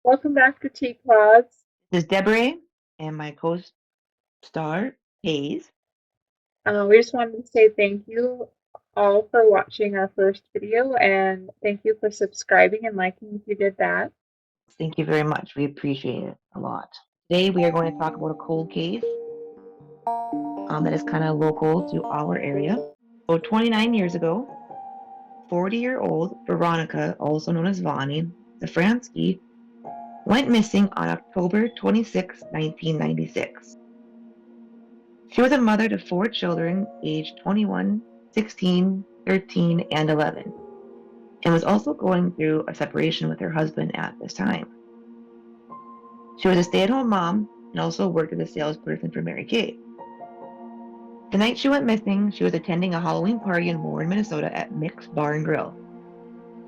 Welcome back to Tea Cloths. This is Deborah and my co-star, Hayes. We just wanted to say thank you all for watching our first video and thank you for subscribing and liking if you did that. Thank you very much. We appreciate it a lot. Today we are going to talk about a cold case that is kind of local to our area. So 29 years ago, 40-year-old Veronica, also known as Vonnie Zafransky, went missing on October 26, 1996. She was a mother to four children aged 21, 16, 13, and 11, and was also going through a separation with her husband at this time. She was a stay-at-home mom and also worked as a salesperson for Mary Kay. The night she went missing, she was attending a Halloween party in Warren, Minnesota at Mick's Bar and Grill.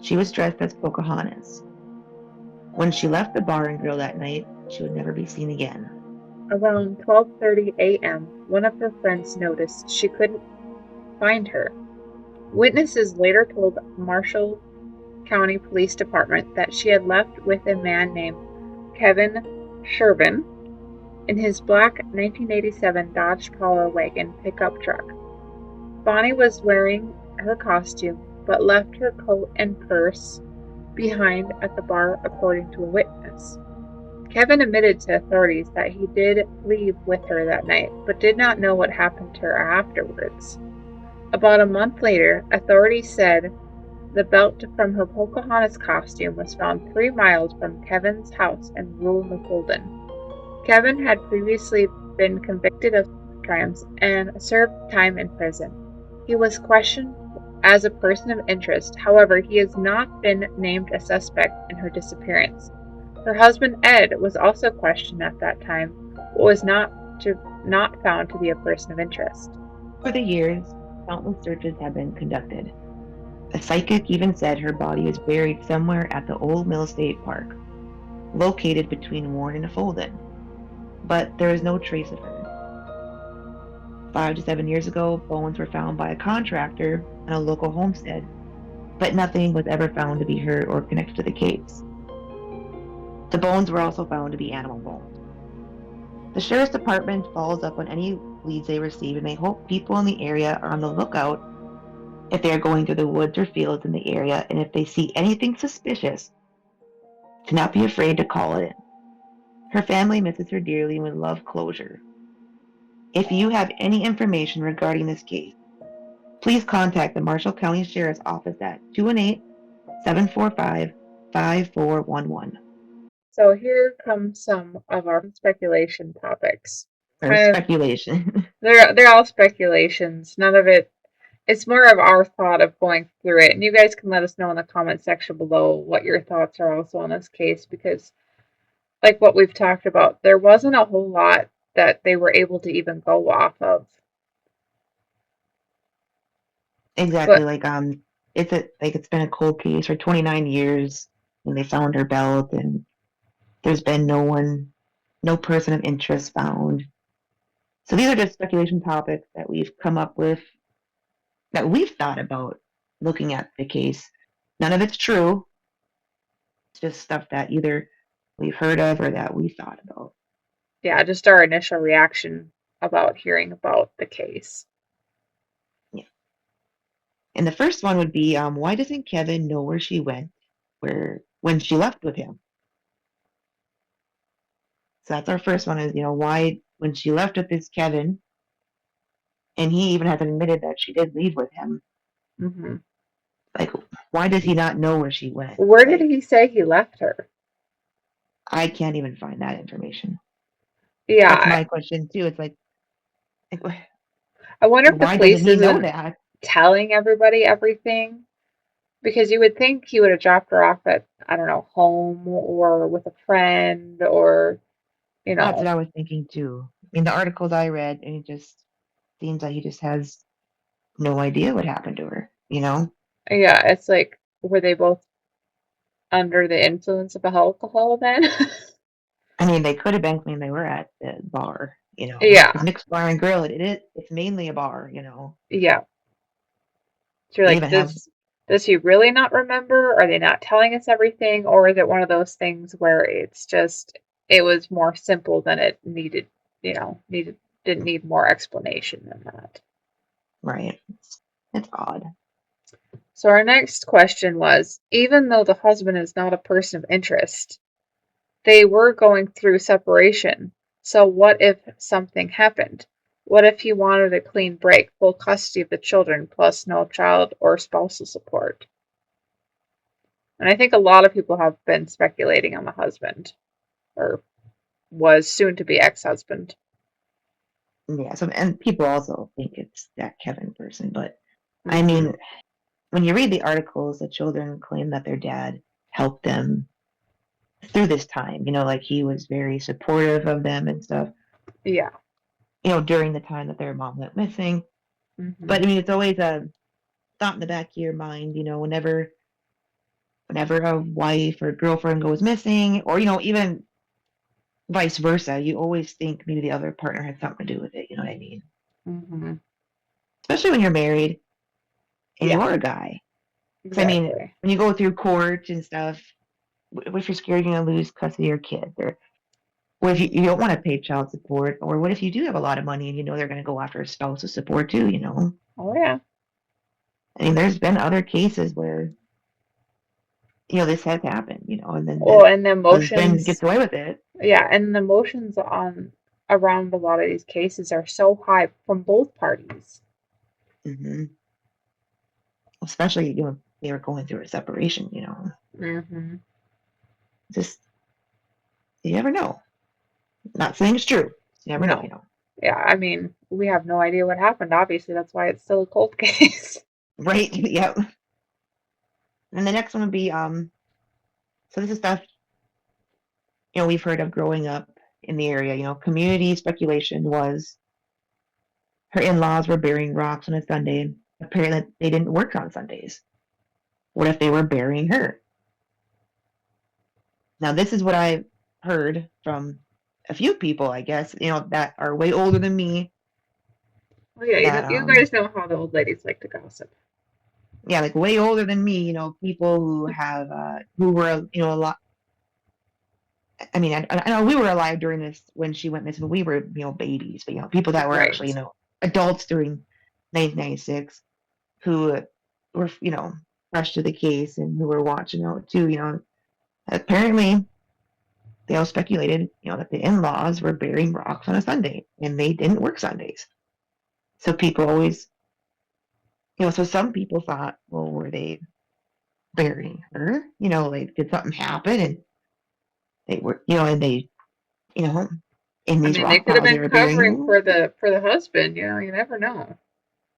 She was dressed as Pocahontas. When she left the bar and grill that night, she would never be seen again. Around 12:30 a.m., one of her friends noticed she couldn't find her. Witnesses later told Marshall County Police Department that she had left with a man named Kevin Shervin in his black 1987 Dodge Power Wagon pickup truck. Bonnie was wearing her costume, but left her coat and purse behind at the bar, according to a witness. Kevin admitted to authorities that he did leave with her that night, but did not know what happened to her afterwards. About a month later, authorities said the belt from her Pocahontas costume was found 3 miles from Kevin's house in rural Holden. Kevin had previously been convicted of crimes and served time in prison. He was questioned as a person of interest, however, he has not been named a suspect in her disappearance. Her husband Ed was also questioned at that time, but was not found to be a person of interest. For the years, countless searches have been conducted. A psychic even said her body is buried somewhere at the Old Mill State Park, located between Warren and Folden, but there is no trace of her. 5 to 7 years ago, bones were found by a contractor on a local homestead, but nothing was ever found to be her or connected to the case. The bones were also found to be animal bones. The sheriff's department follows up on any leads they receive, and they hope people in the area are on the lookout if they are going through the woods or fields in the area, and if they see anything suspicious, to not be afraid to call it in. Her family misses her dearly and would love closure. If you have any information regarding this case, please contact the Marshall County Sheriff's Office at 218-745-5411. So here comes some of our speculation topics. Or Kind of, speculation. they're all speculations. None of it. It's more of our thought of going through it, and you guys can let us know in the comment section below what your thoughts are also on this case, because like what we've talked about, there wasn't a whole lot that they were able to even go off of. Exactly. But It's been a cold case for 29 years, and they found her belt, and there's been no person of interest found. So these are just speculation topics that we've come up with, that we've thought about looking at the case. None of it's true. It's just stuff that either we've heard of or that we thought about. yeah, just our initial reaction about hearing about the case. Yeah. And the first one would be, why doesn't Kevin know where she went, where when she left with him? So that's our first one is, why when she left with this Kevin, and he even has admitted that she did leave with him, Hmm. like, why does he not know where she went? Where did Like, he say he left her? I can't even find that information. That's Yeah, my question too. It's like I wonder if the why doesn't police he know isn't that? telling everybody everything, because you would think he would have dropped her off at, I don't know, home or with a friend or, you That's what know. I was thinking too. I mean, the articles I read, and it just seems like he just has no idea what happened to her. Yeah, it's like, were they both under the influence of alcohol then? I mean, they could have been when they were at the bar. Because Yeah, Nick's Bar and Grill, it's mainly a bar. yeah. So you're They like, even have this. Does he really not remember? Are they not telling us everything? Or is it one of those things where it's just, it was more simple than it needed, didn't need more explanation than that? Right. It's odd. So our next question was, even though the husband is not a person of interest, they were going through separation. So what if something happened? What if he wanted a clean break, full custody of the children, plus no child or spousal support? And I think a lot of people have been speculating on the husband, or was soon to be ex husband. Yeah. So, and people also think it's that Kevin person, but I Mm-hmm. mean, when you read the articles, the children claim that their dad helped them through this time. Like he was very supportive of them and stuff. Yeah. During the time that their mom went missing. Mm-hmm. But I mean, it's always a thought in the back of your mind. Whenever a wife or girlfriend goes missing, or even vice versa, you always think maybe the other partner had something to do with it. You know what I mean? Mm-hmm. Especially when you're married and Yeah. you're a guy. Because I mean, Exactly. when you go through court and stuff, what if you're scared you're gonna lose custody of your kids, or what if you don't want to pay child support, or what if you do have a lot of money and they're gonna go after a spousal support too? Oh yeah. I mean, there's been other cases where this has happened, and then Well, the and the husband emotions. gets away with it. Yeah, and the emotions on around a lot of these cases are so high from both parties. Hmm. Especially, they were going through a separation. Mm-hmm. Just, you never know. Not saying it's true. You never know, No. Yeah, I mean, we have no idea what happened. Obviously, that's why it's still a cold case. Right? Yep. And the next one would be, so this is stuff, we've heard of growing up in the area. Community speculation was her in-laws were burying rocks on a Sunday. Apparently, they didn't work on Sundays. What if they were burying her? Now, this is what I heard from a few people, I guess, that are way older than me. Oh yeah, That you guys know how the old ladies like to gossip. Yeah, like way older than me. People who were a lot. I mean, I know we were alive during this when she went missing, but we were babies. But people that were actually Right. adults during 1996 who were fresh to the case and who were watching out too. Apparently they all speculated that the in-laws were burying rocks on a Sunday and they didn't work Sundays. So people always so some people thought, well, were they burying her? Like did something happen and they were and they you know in I these mean, they rock could have piles they been were burying covering her, for the husband. You never know.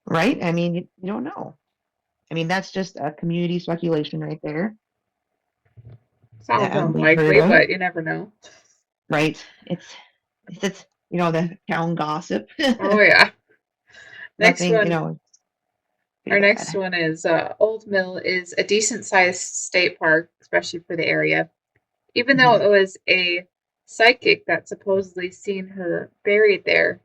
right? I mean, you don't know. I mean, that's just a community speculation right there that Sounds we've heard unlikely, of, but you never know. right? It's the town gossip. Oh yeah. Next Nothing, one. pretty Our next bad. one is Old Mill is a decent sized state park, especially for the area. Even though Hmm. it was a psychic that supposedly seen her buried there,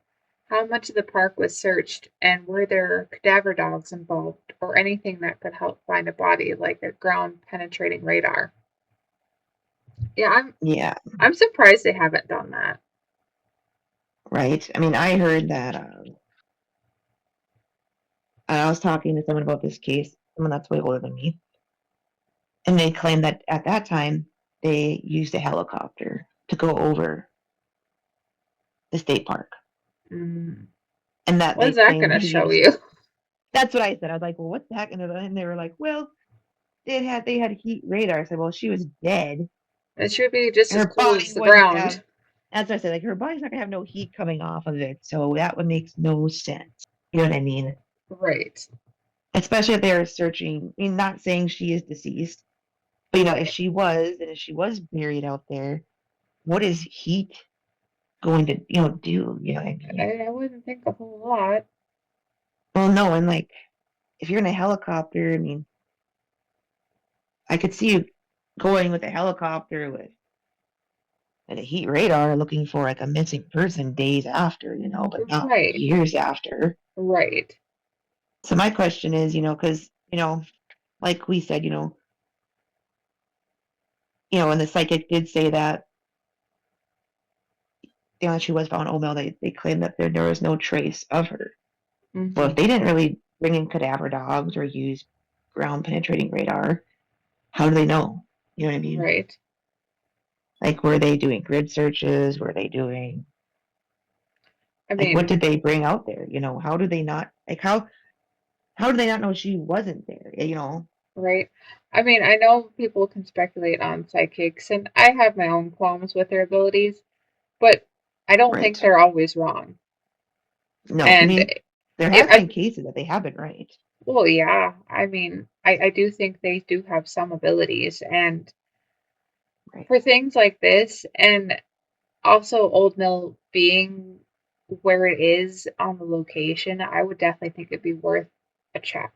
how much of the park was searched, and were there cadaver dogs involved, or anything that could help find a body, like a ground penetrating radar? Yeah, Yeah, I'm surprised they haven't done that. right. I mean, I heard that I was talking to someone about this case, someone that's way older than me, and they claimed that at that time they used a helicopter to go over the state park, Mm, and that what they is that claimed going to they show used. you? That's what I said. I was like, well, what's that gonna do? And they were like, well, they had heat radar. I said, well, she was dead. It should be just as Her cold body as the wouldn't ground. have. That's what I said. Like her body's not gonna have no heat coming off of it, so that would make no sense. You know what I mean? Right, Especially if they are searching. I mean, not saying she is deceased, but if right. she was, and if she was buried out there, what is heat going to do? You know what I mean? I wouldn't think a whole lot. Well, no, and like if you're in a helicopter, I mean, I could see you going with a helicopter with a heat radar looking for like a missing person days after, but not Right, years after. right. So my question is, because like we said, and the psychic did say that, she was found old mill. They claimed that there was no trace of her. So if Hmm. they didn't really bring in cadaver dogs or use ground penetrating radar, how do they know? You know what I mean? Right. Like, were they doing grid searches? Were they doing, I like, what mean, did they bring out there? How do they not, like, how do they not know she wasn't there? right. I mean, I know people can speculate on psychics, and I have my own qualms with their abilities, but I don't think Right. they're always wrong. No, I And mean, there it, has I, been cases that they have been right. well, yeah, I mean, I do think they do have some abilities, and Right. for things like this, and also Old Mill being where it is on the location, I would definitely think it'd be worth a check.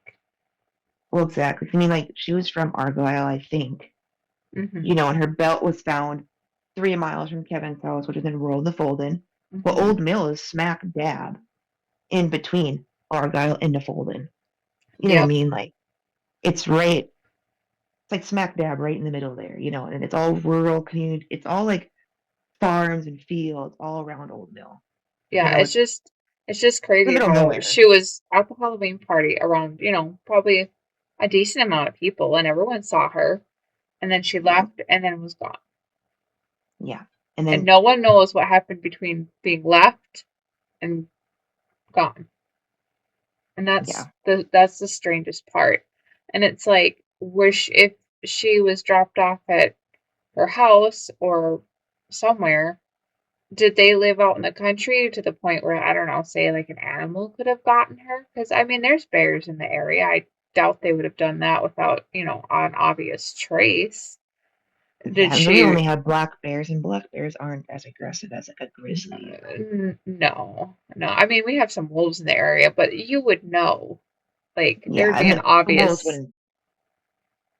Well, exactly. I mean, like, she was from Argyle, I think, Hmm. and her belt was found 3 miles from Kevin's house, which is in rural Nefolden. Well, Hmm. Old Mill is smack dab in between Argyle and Nefolden. You know what I Yep. mean? Like, it's right, it's like smack dab right in the middle there, and it's all rural community. It's all like farms and fields all around Old Mill. Yeah, It's it's just in the crazy middle of how nowhere. she was at the Halloween party around, probably a decent amount of people and everyone saw her and then she Yeah. left and then was gone. Yeah. And And then, no one knows what happened between being left and gone. And yeah. that's the strangest part. And it's like, wish if she was dropped off at her house or somewhere, did they live out in the country to the point where, I don't know, say like an animal could have gotten her? Because I mean, there's bears in the area. I doubt they would have done that without, an obvious trace. Did Yeah. And we she? only have black bears, and black bears aren't as aggressive as like a grizzly. No, no. I mean, we have some wolves in the area, but you would know. Like, Yeah. there'd be And an the wolves obvious, wouldn't,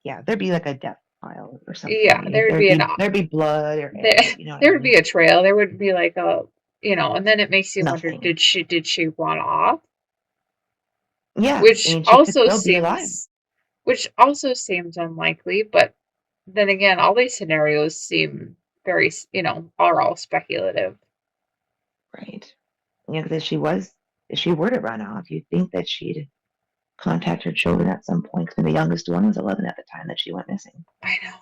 yeah, there'd be like a death pile or something. yeah, I mean, there would be there'd be blood or there, egg, you know what I there would be mean? a trail. There wouldn't be like and then it makes you wonder, Nothing. did she run off? Yeah. I Which mean, she could also still be alive. seems which also seems unlikely, but then again, all these scenarios seem very, are all speculative. Right. Yeah, because if she were to run off, you'd think that she'd contact her children at some point. 'Cause the youngest one was 11 at the time that she went missing. I know.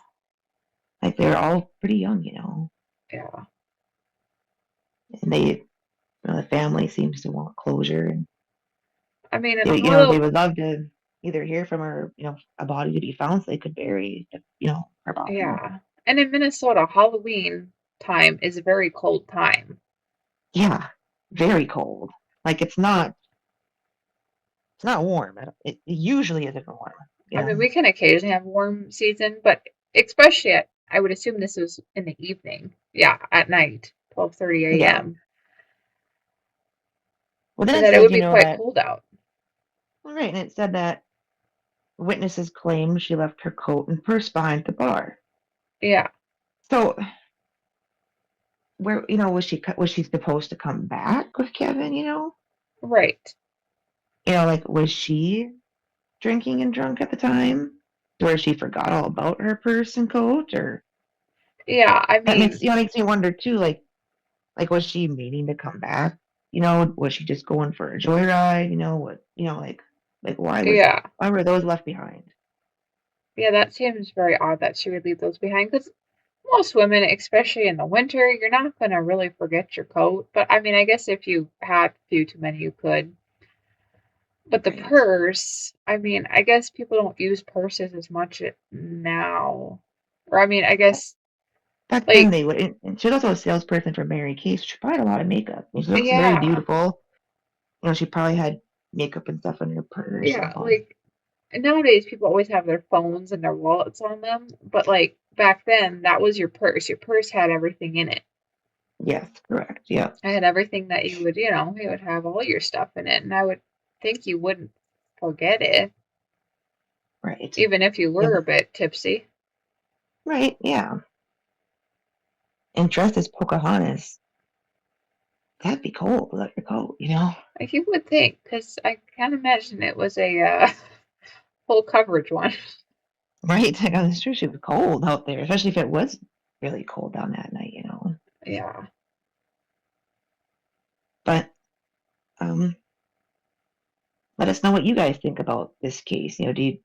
Like, they're all pretty young, Yeah. and the family seems to want closure, and I mean, and they although, would love to either hear from her, a body to be found so they could bury, her body. yeah. And in Minnesota, Halloween time is a very cold time. Yeah, very cold. Like, it's not warm. It usually isn't warm, you I mean, know. we can occasionally have warm season, but especially I would assume this was in the evening. Yeah, at night, 12:30 Yeah. a.m. Well, then And it that it said, would be quite that, cold out. all right, and it said that witnesses claim she left her coat and purse behind the bar. Yeah, So, where, was she supposed to come back with Kevin? right. Like, was she drinking and drunk at the time, where she forgot all about her purse and coat, or Yeah, I that makes mean, makes me wonder too. Like, was she meaning to come back? Was she just going for a joyride? What? Like, yeah. why were those left behind? Yeah, that seems very odd that she would leave those behind because most women, especially in the winter, you're not going to really forget your coat. But I mean, I guess if you had a few too many, you could. But the Right. purse, I mean, I guess people don't use purses as much now. Or I mean, I guess Back then like they would, and she was also a salesperson for Mary Kay, so she probably had a lot of makeup. I mean, she looks very yeah, beautiful. She probably had makeup and stuff in her purse. yeah, like nowadays people always have their phones and their wallets on them, but like back then that was your purse. Your purse had everything in it. Yes, correct. Yeah, I had everything that you would have all your stuff in it, and I would think you wouldn't forget it, right. even if you Yeah, were a bit tipsy. right. Yeah, and dressed as Pocahontas, that'd be cool without your coat. Like you would think, because I can't imagine it was a full coverage one. Right? Like, I'm sure she was cold out there, especially if it was really cold down that night, you know. Yeah. But let us know what you guys think about this case. You know, do you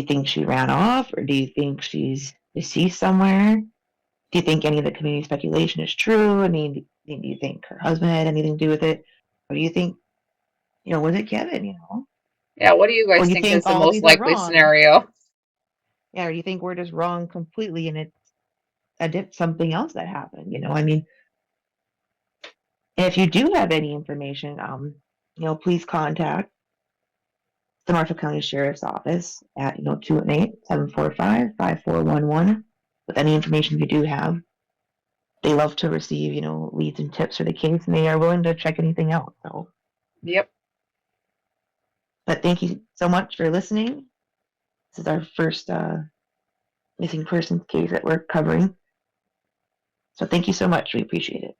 think she ran off, or do you think she's deceased somewhere? Do you think any of the community speculation is true? I mean, do you think her husband had anything to do with it? Or do you think, was it Kevin, Yeah, what do you Or guys do you think is think the all most these are likely wrong? scenario? Yeah, or do you think we're just wrong completely and it's something else that happened? I mean, if you do have any information, please contact the Marshall County Sheriff's Office at, 218-745-5411 with any information you do have. They love to receive, leads and tips for the case, and they are willing to check anything out. So, Yep. but thank you so much for listening. This is our first missing persons case that we're covering. So thank you so much. We appreciate it.